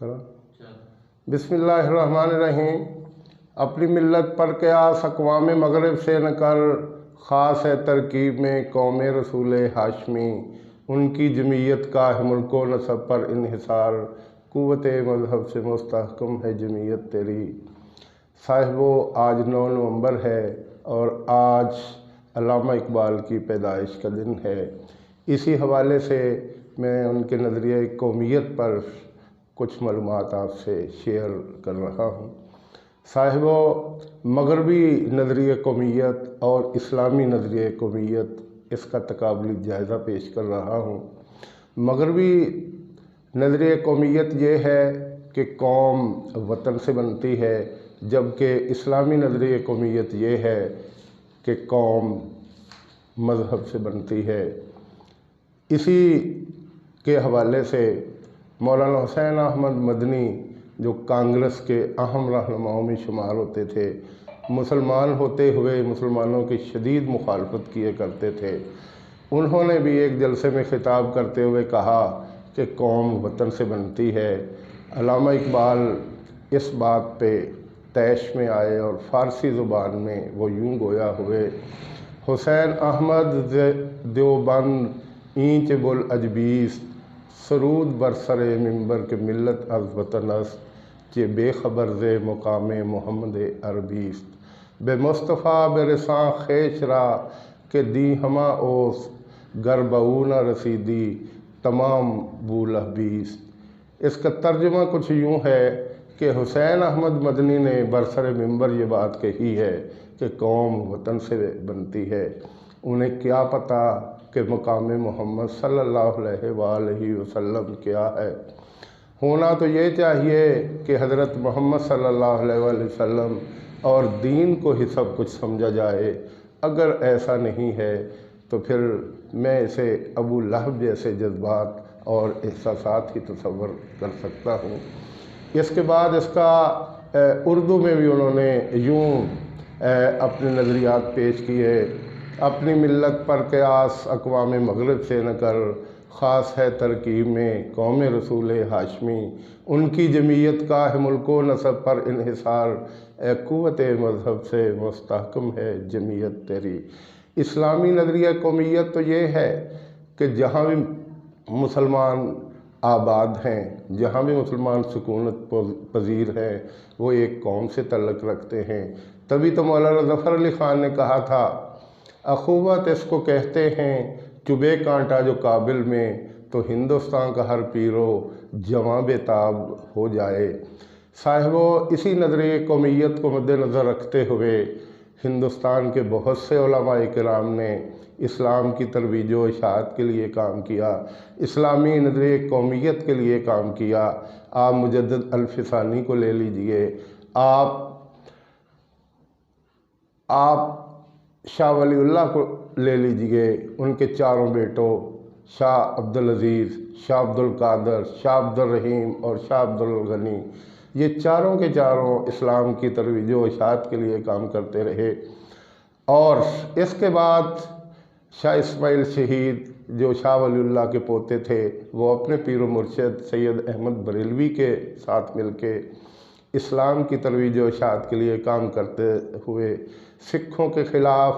کرا بسم اللہ الرحمن الرحیم۔ اپنی ملت پر قیاس اقوام مغرب سے نہ کر، خاص ہے ترکیب میں قوم رسول ہاشمی۔ ان کی جمعیت کا ہے ملک و نسب پر انحصار، قوت مذہب سے مستحکم ہے جمعیت تیری۔ صاحبو، آج 9 نومبر ہے اور آج علامہ اقبال کی پیدائش کا دن ہے۔ اسی حوالے سے میں ان کے نظریہ قومیت پر کچھ معلومات آپ سے شیئر کر رہا ہوں۔ صاحبو، مغربی نظریہ قومیت اور اسلامی نظریہ قومیت، اس کا تقابلی جائزہ پیش کر رہا ہوں۔ مغربی نظریہ قومیت یہ ہے کہ قوم وطن سے بنتی ہے، جبکہ اسلامی نظریہ قومیت یہ ہے کہ قوم مذہب سے بنتی ہے۔ اسی کے حوالے سے مولانا حسین احمد مدنی، جو کانگریس کے اہم رہنماؤں میں شمار ہوتے تھے، مسلمان ہوتے ہوئے مسلمانوں کی شدید مخالفت کیے کرتے تھے، انہوں نے بھی ایک جلسے میں خطاب کرتے ہوئے کہا کہ قوم وطن سے بنتی ہے۔ علامہ اقبال اس بات پہ طیش میں آئے اور فارسی زبان میں وہ یوں گویا ہوئے: حسین احمد دیوبند اینچ بل اجبیست، سرود بر سر منبر کے ملت از وطن است، چہ بے خبر ز مقام محمد عربیست، بے مصطفیٰ برساں خیش را کہ دی ہما اوس، گر بہو نہ رسیدی تمام بولہ بیست۔ اس کا ترجمہ کچھ یوں ہے کہ حسین احمد مدنی نے برسر منبر یہ بات کہی ہے کہ قوم وطن سے بنتی ہے۔ انہیں کیا پتہ کہ مقام محمد صلی اللہ علیہ وآلہ وسلم کیا ہے۔ ہونا تو یہ چاہیے کہ حضرت محمد صلی اللہ علیہ وآلہ وسلم اور دین کو ہی سب کچھ سمجھا جائے۔ اگر ایسا نہیں ہے تو پھر میں اسے ابو لہب جیسے جذبات اور احساسات ہی تصور کر سکتا ہوں۔ اس کے بعد اس کا اردو میں بھی انہوں نے یوں اپنے نظریات پیش کیے: اپنی ملت پر قیاس اقوام مغرب سے نہ کر، خاص ہے ترکیب میں قوم رسول ہاشمی۔ ان کی جمعیت کا ہے ملک و نسب پر انحصار، اے قوت مذہب سے مستحکم ہے جمعیت تیری۔ اسلامی نظریہ قومیت تو یہ ہے کہ جہاں بھی مسلمان آباد ہیں، جہاں بھی مسلمان سکونت پذیر ہیں، وہ ایک قوم سے تعلق رکھتے ہیں۔ تبھی تو مولانا ظفر علی خان نے کہا تھا: اخوت اس کو کہتے ہیں، چبھے کانٹا جو کابل میں، تو ہندوستان کا ہر پیرو جواں بے تاب ہو جائے۔ صاحبو، اسی نظریہ قومیت کو مد نظر رکھتے ہوئے ہندوستان کے بہت سے علماء کرام نے اسلام کی ترویج و اشاعت کے لیے کام کیا، اسلامی نظریہ قومیت کے لیے کام کیا۔ آپ مجدد الفسانی کو لے لیجئے، آپ شاہ ولی اللہ کو لے لیجئے، ان کے چاروں بیٹوں شاہ عبدالعزیز، شاہ عبدالقادر، شاہ عبدالرحیم اور شاہ عبدالغنی، یہ چاروں کے چاروں اسلام کی ترویج و اشاعت کے لیے کام کرتے رہے۔ اور اس کے بعد شاہ اسماعیل شہید، جو شاہ ولی اللہ کے پوتے تھے، وہ اپنے پیر و مرشد سید احمد بریلوی کے ساتھ مل کے اسلام کی ترویج و اشاعت کے لیے کام کرتے ہوئے سکھوں کے خلاف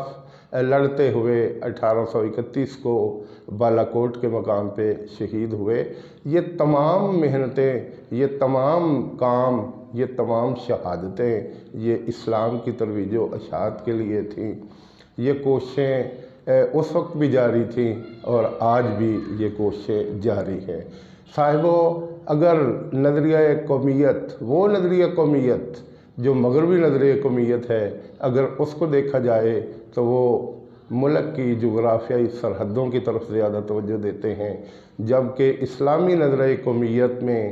لڑتے ہوئے 1831 کو بالا کوٹ کے مقام پہ شہید ہوئے۔ یہ تمام محنتیں، یہ تمام کام، یہ تمام شہادتیں، یہ اسلام کی ترویج و اشاعت کے لیے تھیں۔ یہ کوششیں اس وقت بھی جاری تھیں اور آج بھی یہ کوششیں جاری ہیں۔ صاحبو، اگر نظریہ قومیت، وہ نظریہ قومیت جو مغربی نظریہ قومیت ہے، اگر اس کو دیکھا جائے تو وہ ملک کی جغرافیائی سرحدوں کی طرف زیادہ توجہ دیتے ہیں، جبکہ اسلامی نظریہ قومیت میں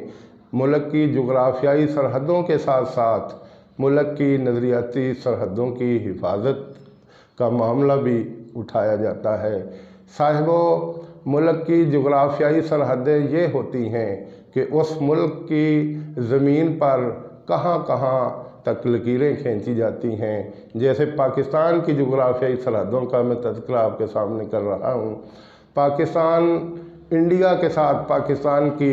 ملک کی جغرافیائی سرحدوں کے ساتھ ساتھ ملک کی نظریاتی سرحدوں کی حفاظت کا معاملہ بھی اٹھایا جاتا ہے۔ صاحبو، ملک کی جغرافیائی سرحدیں یہ ہوتی ہیں کہ اس ملک کی زمین پر کہاں کہاں تک لکیریں کھینچی جاتی ہیں۔ جیسے پاکستان کی جغرافیائی سرحدوں کا میں تذکرہ آپ کے سامنے کر رہا ہوں۔ پاکستان انڈیا کے ساتھ پاکستان کی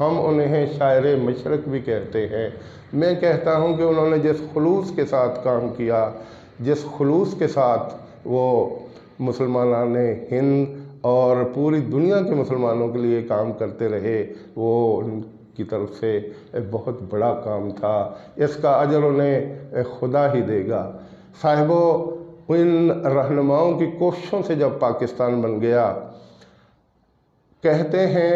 ہم انہیں شاعر مشرق بھی کہتے ہیں۔ میں کہتا ہوں کہ انہوں نے جس خلوص کے ساتھ کام کیا، جس خلوص کے ساتھ وہ مسلمان ہند اور پوری دنیا کے مسلمانوں کے لیے کام کرتے رہے، وہ ان کی طرف سے ایک بہت بڑا کام تھا۔ اس کا اجر انہیں خدا ہی دے گا۔ صاحبو، ان رہنماؤں کی کوششوں سے جب پاکستان بن گیا، کہتے ہیں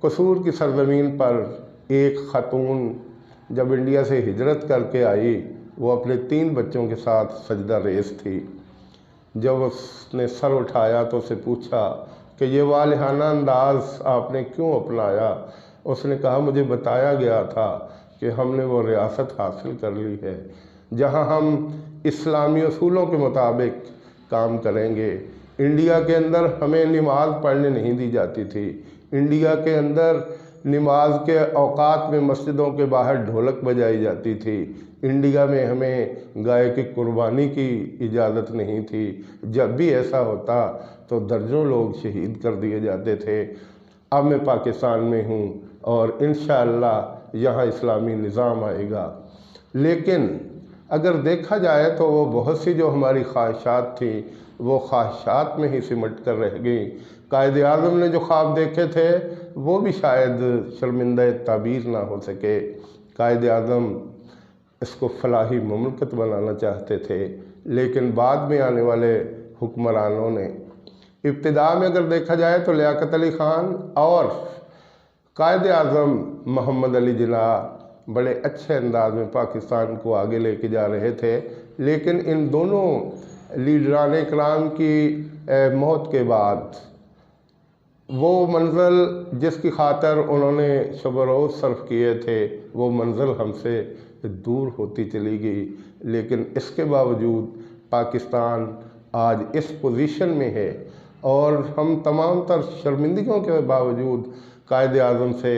قصور کی سرزمین پر ایک خاتون جب انڈیا سے ہجرت کر کے آئی، وہ اپنے 3 بچوں کے ساتھ سجدہ ریز تھی۔ جب اس نے سر اٹھایا تو اسے پوچھا کہ یہ والہانہ انداز آپ نے کیوں اپنایا؟ اس نے کہا مجھے بتایا گیا تھا کہ ہم نے وہ ریاست حاصل کر لی ہے جہاں ہم اسلامی اصولوں کے مطابق کام کریں گے۔ انڈیا کے اندر ہمیں نماز پڑھنے نہیں دی جاتی تھی۔ انڈیا کے اندر نماز کے اوقات میں مسجدوں کے باہر ڈھولک بجائی جاتی تھی۔ انڈیا میں ہمیں گائے کی قربانی کی اجازت نہیں تھی۔ جب بھی ایسا ہوتا تو درجنوں لوگ شہید کر دیے جاتے تھے۔ اب میں پاکستان میں ہوں اور انشاءاللہ یہاں اسلامی نظام آئے گا، لیکن اگر دیکھا جائے تو وہ بہت سی جو ہماری خواہشات تھیں وہ خواہشات میں ہی سمٹ کر رہ گئیں۔ قائد اعظم نے جو خواب دیکھے تھے وہ بھی شاید شرمندہ تعبیر نہ ہو سکے۔ قائد اعظم اس کو فلاحی مملکت بنانا چاہتے تھے، لیکن بعد میں آنے والے حکمرانوں نے، ابتدا میں اگر دیکھا جائے تو لیاقت علی خان اور قائد اعظم محمد علی جناح بڑے اچھے انداز میں پاکستان کو آگے لے کے جا رہے تھے، لیکن ان دونوں لیڈران کرام کی موت کے بعد وہ منزل جس کی خاطر انہوں نے شب و روز صرف کیے تھے وہ منزل ہم سے دور ہوتی چلی گئی۔ لیکن اس کے باوجود پاکستان آج اس پوزیشن میں ہے اور ہم تمام تر شرمندگیوں کے باوجود قائد اعظم سے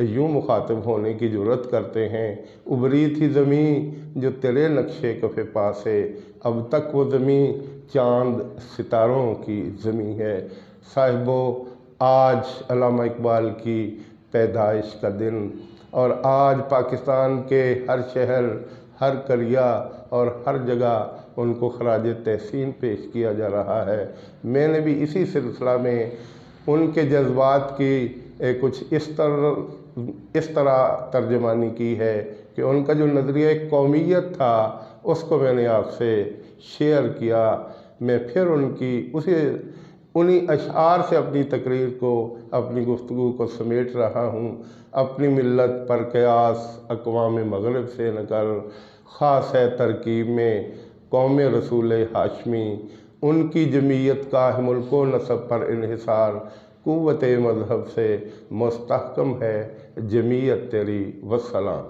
یوں مخاطب ہونے کی جرات کرتے ہیں، ابری تھی زمین جو تیرے نقشے کف پاس ہے، اب تک وہ زمین چاند ستاروں کی زمین ہے۔ صاحبو، آج علامہ اقبال کی پیدائش کا دن اور آج پاکستان کے ہر شہر، ہر قریہ اور ہر جگہ ان کو خراج تحسین پیش کیا جا رہا ہے۔ میں نے بھی اسی سلسلہ میں ان کے جذبات کی کچھ اس طرح ترجمانی کی ہے کہ ان کا جو نظریہ قومیت تھا اس کو میں نے آپ سے شیئر کیا۔ میں پھر انہی اشعار سے اپنی تقریر کو، اپنی گفتگو کو سمیٹ رہا ہوں۔ اپنی ملت پر قیاس اقوام مغرب سے نہ کر، خاص ہے ترکیب میں قوم رسول ہاشمی، ان کی جمعیت کا ملک و نسب پر انحصار، قوت مذہب سے مستحکم ہے جمعیت تیری، والسلام۔